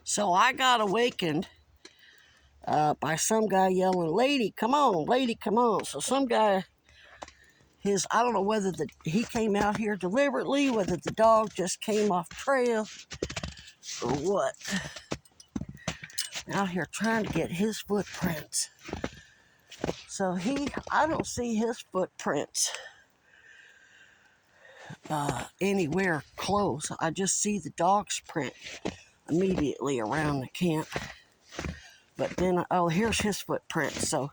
So I got awakened by some guy yelling, "Lady, come on, lady, come on." So some guy, I don't know whether he came out here deliberately, whether the dog just came off trail or what. Out here trying to get his footprints. So I don't see his footprints anywhere close. I just see the dog's print immediately around the camp. But then, oh, here's his footprint. So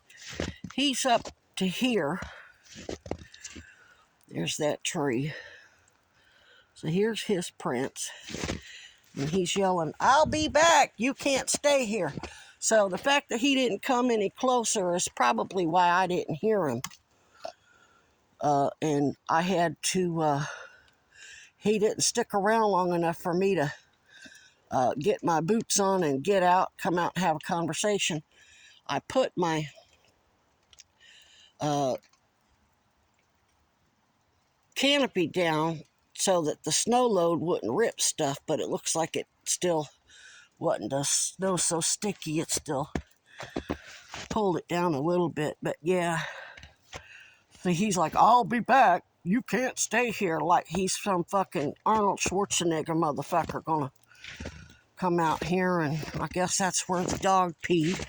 he's up to here. There's that tree. So here's his prints. And he's yelling, "I'll be back. You can't stay here." So the fact that he didn't come any closer is probably why I didn't hear him. And I had to, he didn't stick around long enough for me to get my boots on and get out, come out and have a conversation. I put my canopy down so that the snow load wouldn't rip stuff, but it looks like it still wasn't. The snow so sticky, it still pulled it down a little bit. But yeah, so he's like, "I'll be back. You can't stay here," like he's some fucking Arnold Schwarzenegger motherfucker gonna come out here, and I guess that's where the dog peed.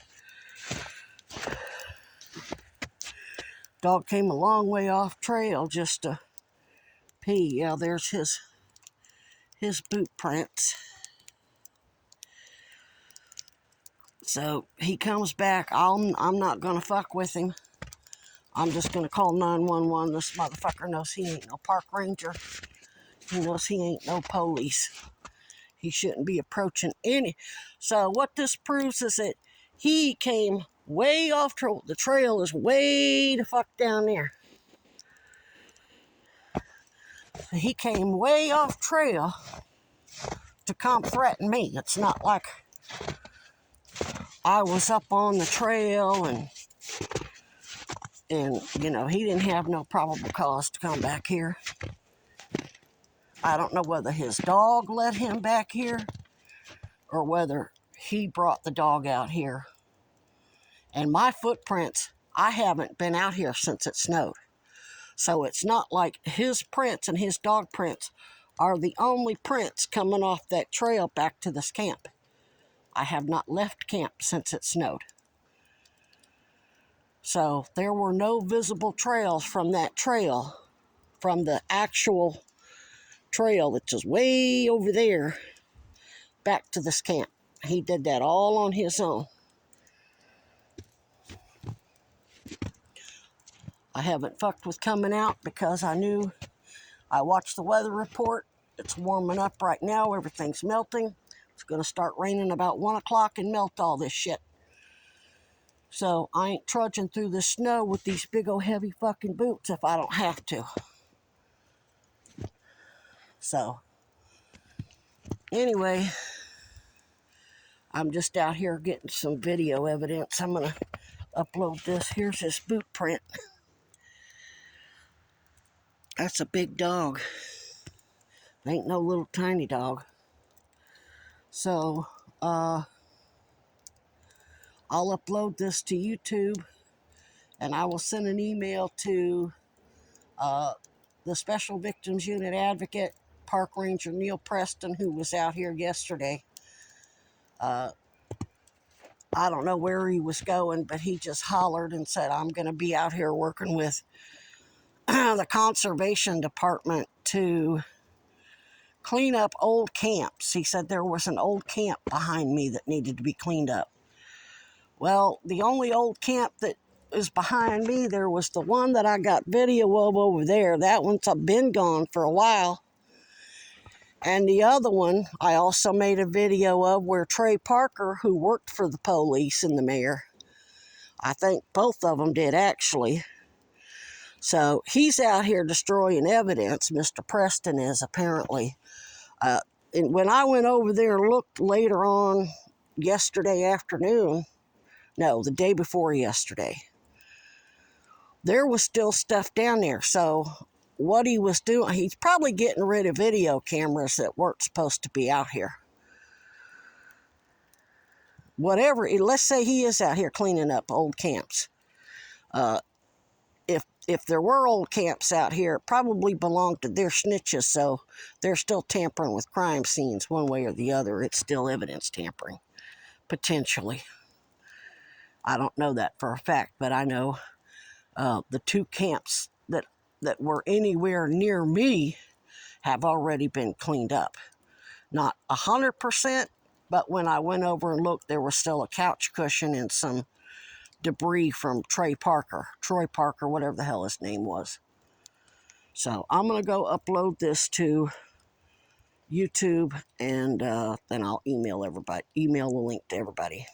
Dog came a long way off trail just to pee. Yeah, there's his boot prints. So he comes back. I'm not gonna fuck with him. I'm just gonna call 911. This motherfucker knows he ain't no park ranger. He knows he ain't no police. He shouldn't be approaching any. So what this proves is that he came way off trail. The trail is way the fuck down there. He came way off trail to come threaten me. It's not like I was up on the trail and you know, he didn't have no probable cause to come back here. I don't know whether his dog led him back here or whether he brought the dog out here. And my footprints, I haven't been out here since it snowed. So it's not like his prints and his dog prints are the only prints coming off that trail back to this camp. I have not left camp since it snowed. So there were no visible trails from that trail, from the actual trail that's just way over there, back to this camp. He did that all on his own. I haven't fucked with coming out because I knew, I watched the weather report. It's warming up right now. Everything's melting. It's going to start raining about 1 o'clock and melt all this shit. So I ain't trudging through the snow with these big old heavy fucking boots if I don't have to. So anyway, I'm just out here getting some video evidence. I'm going to upload this. Here's his boot print. That's a big dog. Ain't no little tiny dog. So, I'll upload this to YouTube, and I will send an email to the Special Victims Unit Advocate, Park Ranger Neil Preston, who was out here yesterday. I don't know where he was going, but he just hollered and said, "I'm going to be out here working with the Conservation Department to clean up old camps." He said there was an old camp behind me that needed to be cleaned up. Well, the only old camp that is behind me, there was the one that I got video of over there. That one's been gone for a while. And the other one, I also made a video of where Trey Parker, who worked for the police and the mayor, I think both of them did actually. So he's out here destroying evidence, Mr. Preston is apparently. And when I went over there and looked later on yesterday afternoon, no, the day before yesterday, there was still stuff down there. So what he was doing, he's probably getting rid of video cameras that weren't supposed to be out here. whatever, let's say he is out here cleaning up old camps. Uh, if there were old camps out here, it probably belonged to their snitches, so they're still tampering with crime scenes one way or the other. It's still evidence tampering, potentially. I don't know that for a fact, but I know the two camps that were anywhere near me have already been cleaned up. Not 100%, but when I went over and looked, there was still a couch cushion and some debris from Troy Parker, whatever the hell his name was. So I'm going to go upload this to YouTube, and then I'll email the link to everybody.